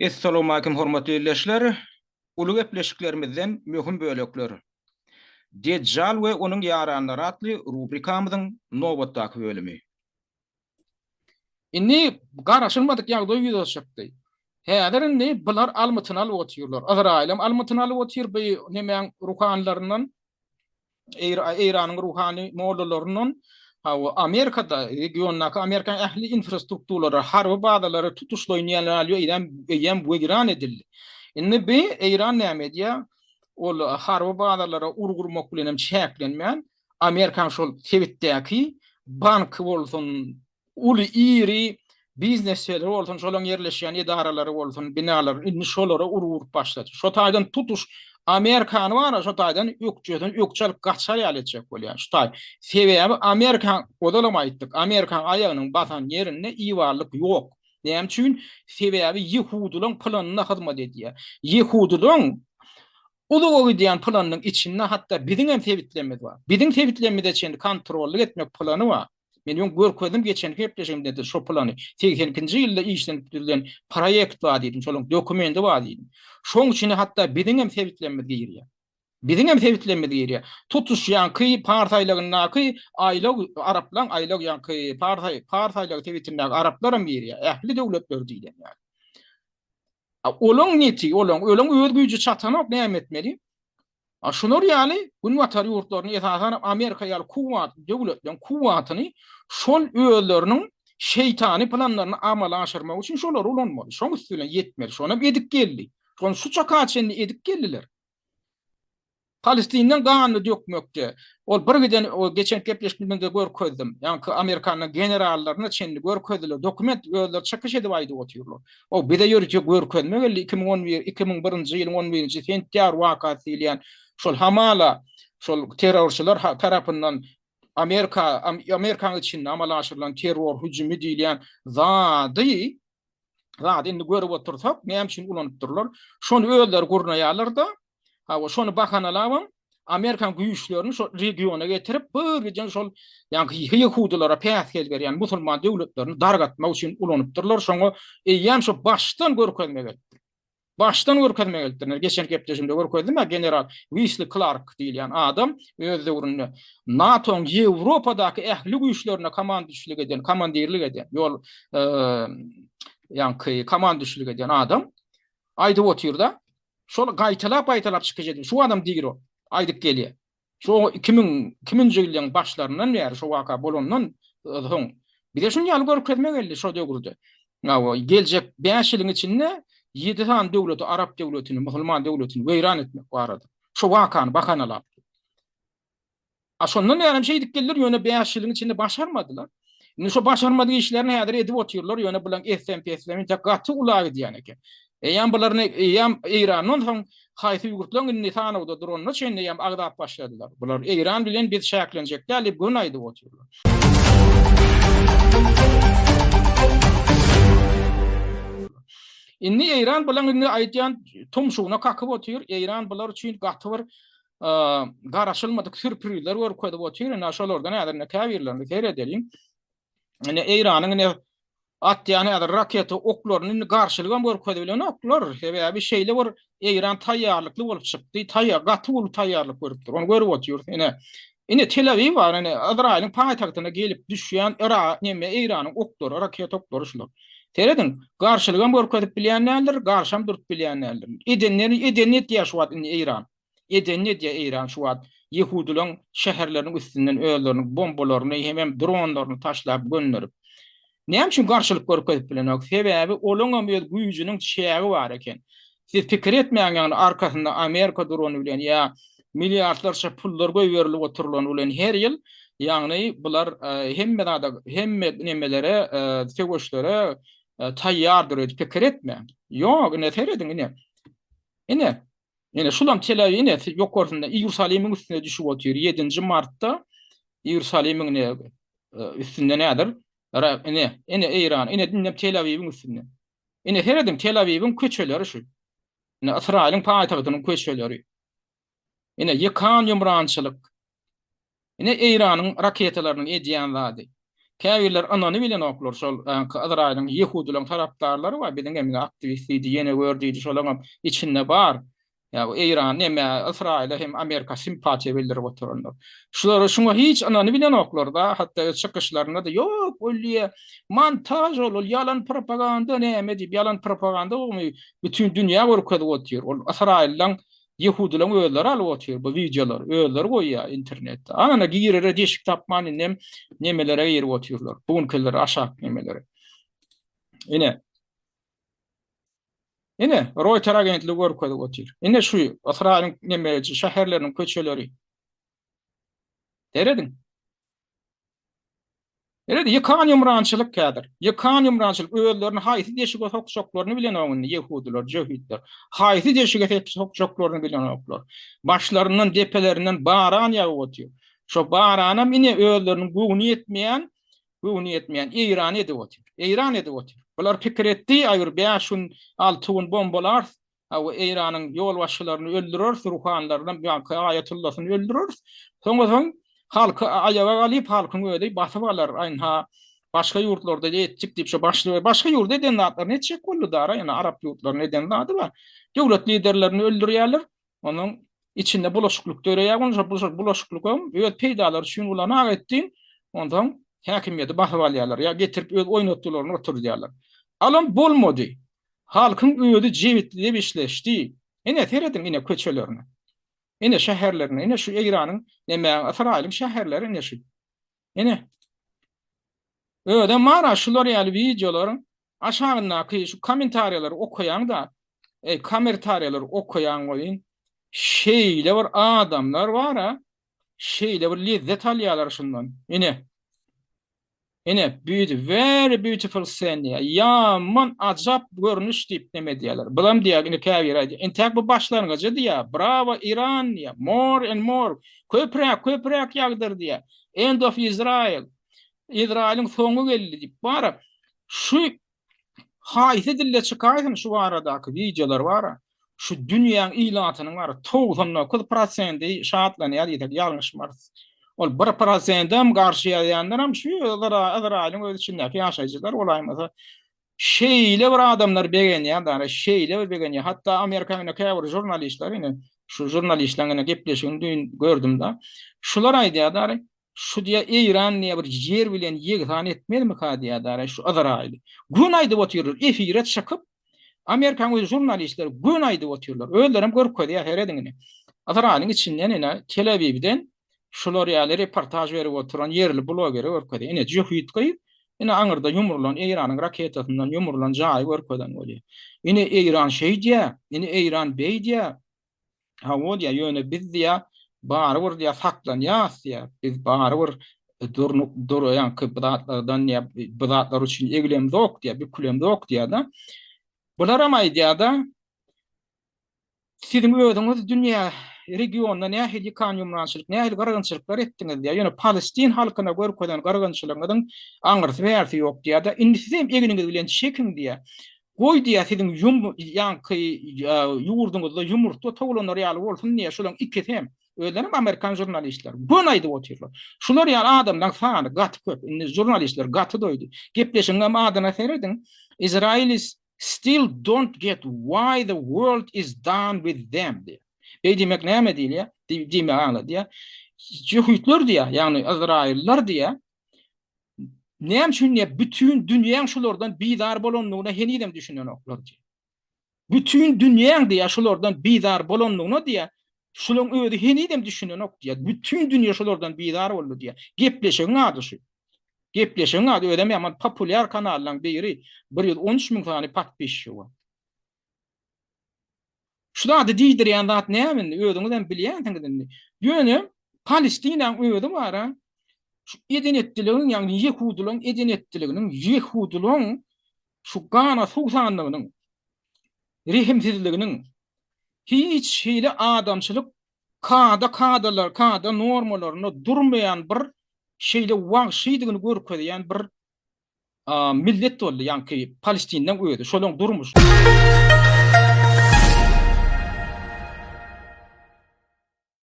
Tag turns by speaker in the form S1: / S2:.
S1: Assalamu alaykum hormatly dinleyijiler. Ulu gepleşiklerimizden möhüm bölekler. Deccal we onuň ýaranlary atly rubrikamyzyň nowatdaky bölümi.
S2: Inni garaşylmadyk ýagdaý ýüze çykdy. Häzir inni bular almytyny alyp oturýarlar. Azrailem almytyny alyp otur bu nemeň ruhanlaryndan Eýranyň ruhany mollalaryndan Amerikada regionnaky Amerikan ähli infrastrukturlary harby bazalary tutuşlaýan ýa-da bu giran edildi. Inni bu Eýran näme ol harby bazalara urgurmak bilen çäklenmän Amerikan şol Tewitdäki bank bolsun uly iri biznesler bolsun şolaň yerleşýän edaralary bolsun binalar inni şolara urup başlady. Şo taýdan tutuş Amerikan bar, şo taýdan ökçel gaçar ýaletjek bolýar. Şo taý sebäbi Amerikan odalam aýtdyk. Amerikan aýagynyň batan ýerinde iýwarlyk ýok. Näme üçin? Sebäbi Ýehudilaryň planyna hyzmat edýär. Ýehudilaryň Ulu gidiyen planının içinde hatta biziň hem tebitlenmedi var. Biziň tebitlenmede çendi kontrollik etmek planı var. Men ýok görkezdim geçen hepleşimde de şo plany. 82-nji ýylda işden bitirilýän proýekt bar diýdim, şolaň dokumenti bar diýdim. Şoň üçin hatta biziň hem tebitlenmedi ýerýär. Biziň hem tebitlenmedi ýerýär. Tutuş ýanky partiýalaryny aýlag araplar aýlag ýanky partiýalaryny tebitlenmä araplar hem ýerýär. Ähli döwletler diýlen ýa. Olong neti, olong öz güýji çatanok näme etmeli? Şunor ýaly gün watar ýurtlaryny esasan Amerika ýaly kuwat, döwletden kuwatyny şol öýleriniň şeytani planlaryny amala aşyrmak üçin şolar ulanmaly. Şoň üstüne ýetmeli, şonu edip geldi. Şonu suça kaçenli edip geldiler. Palestinden gany dökmekde. Ol bir giden o geçen kepleşmede görkezdim. Ýani Amerikanyň generallaryna çenli görkezdiler. Dokument öýler çykyş edip aýdyp oturýarlar. O bir de ýörüjek görkezmegeli 2001-nji ýylyň 11-nji sentýar wakaty diýilýän şol hamala şol terrorçylar tarapyndan Amerikan içinde amala aşyrylan terror hüjümi diýilýän zady indi görüp otursak näme üçin ulanypdyrlar? Şonu öýler gurnaýarlar-da şonu bakanalawam Amerikan güýçlerini şo regiona getirip bir giden şol ýa-ni Ýehudilara päsgel berýän musulman döwletlerini dargatmak üçin ulanypdyrlar. Şoňa ýa-ni şo baştan görkezmek baştan görkezmek etdiler. Geçen gepleşimde görkezdim general Wesley Clark diýilýän adam öz döwründe NATO'nun Ýewropadaky ähli güýçlerine komandyrlik eden ýol ýa-ni komandyrlik eden adam aýdyp oturýar-da şol gaýtalap çykjady. Şu adam diýir o. Aýdyp gelýär. Şo 2000-nji ýylyň başlaryndan bäri şo waka bolandan soň bir de şunu ýaly görkezmek geldi şo döwürde. Geljek 5 ýylyň içinde 7 tan döwleti Arap döwletini, musulman döwletini weýran etmek barada. Şo wakany bakanalap. Şondan ýaly şey edip geldiler, ýöne 5 ýylyň içinde başarmadylar. Indi şo başarmadyk işlerini häzir edip oturýarlar, ýöne bilen SMP gaty ulagy diýen eken. Ýa bularyny Eýranyň soň haýsy ýurtlaryň nisanyda duranyny çenli ýa agdap başladylar. Bular Eýran bilen biz şäklenjekler diýip gün aýdyp oturýarlar. Indi Eýran bilen indi aýtýan tumşugyna kakyp oturýar. Eýran bular üçin gaty bir garaşylmadyk sürprizler görkezip oturýar. Şolardan näderine käbirlerini seýredelim. Ine Eýranyň atýany raketa oklaryny garşylygan görkezip bilen oklar sebäbi şeýle bir Eýran taýýarlykly bolup çykdy. Gaty bolup taýýarlyk görüp dur. Onu görüp oturýar. Ine Tel Aviv bar, Azrail'in paýtagtyna gelip düşýän Eýranyň oklary, raketa oklary şular. Teredin garşylygan görkezip bilýänler, garşam durup bilýänler. Edennet ýaşawat Eýran. Edennet Eýran şu wagt Ýehudilaryň şäherleriniň üstünden öýlerini, bombalaryny hem dronlaryny taşlap gönderip näme üçin garşylyk görkezip bilen ok? Sebäbi olaň öz güýjüniň çägi bar eken. Siz pikir etmeýän arkasynda Amerika durany bilen ýa milliardlarça pullar goýberilip oturulan bilen her ýyl ýagny bular hemme nemelere tegoşlere taýýardyr edip pikir etmeýän. Ýok, ne seredin ine şulam Tel Aviv ýokarynda Ýerusalimiň üstüne düşüp oturýar 7-nji martda Ýerusalimiň üstünde nädir? Eýran, dinlep Tel Aviv'in üstünde. Seredin Tel Aviv'in köçeleri şu. Azrail'in paýtagtynyň köçeleri. Ýykan ýumrançylyk. Eýranyň raketalarynyň edýän zady. Käbirler anany bilen oklar şol Izrail'in Yehudilerin tarapdarlary var. Biziň emine aktivistiydi, ýene gördüýdi şolaňam içinde bar. Ya bu İran näme Israil'e hem Amerika simpatiýa bildirip otururlar. Şular şuňa hiç anany bilen oklar da, hatda öz çykyşlaryna da ýok bolýa montaj bolýar, ýalan propaganda näme diýip ýalan propaganda bolmy bütün dünýä görkezip otur. Ol Israil'den Yehudilerin öýleri alyp otur bu videolar, öýleri goýýar internetde. Anana girere deşik tapman nemelere ýerip oturlar. Bugunkylar aşak nemeleri. Ine Reuters agentligi görkezip otur. Ine şu Israil'in nemeji şäherleriniň köçeleri. Deredin. Ýykan ýumrançylyk kädir. Ýykan ýumrançylyk öýlerini haýsy deşik hokşoklaryny bilen oňuny Yehudiler, Jehitler. Haýsy deşik hokşoklaryny bilen oklar. Başlaryndan depelerinden baran ýagyp otur. Şo barana mine öýlerini güwni etmeýän İran edip otur. İran edip otur. Bular pikir etdi, aýyr 5-6 bombalar İranyň ýol başçylaryny öldürür, ruhanlardan ýa-da Ayatullah öldürür. Soňra halky ayaga galyp halkyň öýde basyp alar. Aýna başga ýurtlarda etjik diýip şo başga ýurtda eden zatlar netçek boldy dara, ýa-ni Arap ýurtlaryna eden zady bar. Döwlet liderlerini öldürýärler. Onuň içinde bulaşıklyk döreýär, şo bulaşıklykam öýet peýdalar üçin ulany ak etdi. Ondan häkimiýeti basyp alýarlar, ýa getirip öz oýnatdylaryny oturýarlar. Alam bolmady. Halkyň öýde jewitli diýip işleşdi. Ine teredin ine köçelerini. Ine şäherlerini, ine şu İranyň näme Israil'in şäherleri ine şu. Ine. Öýde mara şular ýaly videolaryň aşagyna şu kommentariýalary okuyan da, kommentariýalary okuyan goýun şeýle bir adamlar bar ha. Şeýle bir lezzet alýarlar şundan. Ine very beautiful scene. Yaman ajap görnüş diýip näme diýerler. Bulam diýär ine käbir. Entek bu başlangaçy diýär. Bravo Iran diýär. More and more. Köprek ýagdyr diýär. End of Israel. İsrail'in soňu geldi diýip bar. Şu haýsy dille çykaýsyn şu aradaky videolar bar. Şu dünýäň ilatynyň bar 99% şahatlanýar diýip ýalňyşmar. Ol 1%-dem garşy ýaýanlaram şu Izrail'in öz içindäki ýaşaýjylar olaýmasa şeýle bir adamlar begenýär da şeýle bir begenýär. Hatda Amerikanyň käbir jurnalistler şu jurnalistlerle gepleşigini gördüm da. Şular aýdýar da şu diýe İran näme bir yer bilen ýegsan etmedimi ka diýär da şu Izrail. Gün aýdyp oturýar, efire çykyp Amerikanyň jurnalistleri gün aýdyp oturýarlar. Öýlerim görkezýär heredini. Izrail'in içinden ene Tel Aviv'den şular ýaly reportaj berip oturan yerli blogeri görkezýär. Ene Jehitki ene aňyrda ýumurlan İranyň raketasyndan ýumurlan jaý görkezýän bolýar. Ene İran şeýdiýär, ene İran beýdiýär. Ha o diýär ýöne biz diýär barybir diýär saklanýas diýär. Biz barybir durýan kybdatlardan diýär bidatlar üçin eglem zok diýär, bir kulem zok diýär da. Bular ama aýdýar da siziň özüňiz dünýä regionda nähili ýykan ýumrançylyk, nähili garagynçylyklar etdiňiz diýär. Ýöne Palestin halkyna görkezýän garagynçylygyň aňyrsy bärsi ýok diýär da. Indi sizem eginiňiz bilen çekin diýär. Goý diýär siziň ýurduňyzda ýumurtda toglanlar ýaly bolsun diýär. Şolaň ikisem öýlerim Amerikan jurnalistler. Bu aýdyp oturýarlar. Şular ýaly adamlar sany gaty köp. Indi jurnalistler gaty doýdy. Gepleşiňe adana seredin. Israelis still don't get why the world is done with them. Demek näme diýär? Diýme aňlady diýär. Jehitler diýär, ýagny Izraillar diýär. Näme üçin bütün dünýäň şulardan bizar bolanlygyna henidem düşünýän oklar diýär. Bütün dünýäň diýär şulardan bizar bolanlygyna diýär. Şulaň öýde henidem düşünýän ok diýär. Bütün dünýä şulardan bizar boldy diýär. Gepleşiň ady şu. Gepleşiň ady ödem ýaman populyar kanallaryň biri 113.000 tane patpişçi bar. Şuda da diýdirýän zat näme? Öýdüňizden bilýänsiňiz. Ýöne Palestinaň öýdi bar ha. Şu edenetdiligiň ýagny Yehudileň edenetdiliginiň Yehudileň şu gana suwsanlygynyň rehimsizliginiň hiç şeýle adamçylyk kada normalaryna durmaýan bir şeýle wagşydygyny görkezýän bir millet boldy, ýani Palestinaň öýdi. Şolaň durmuş.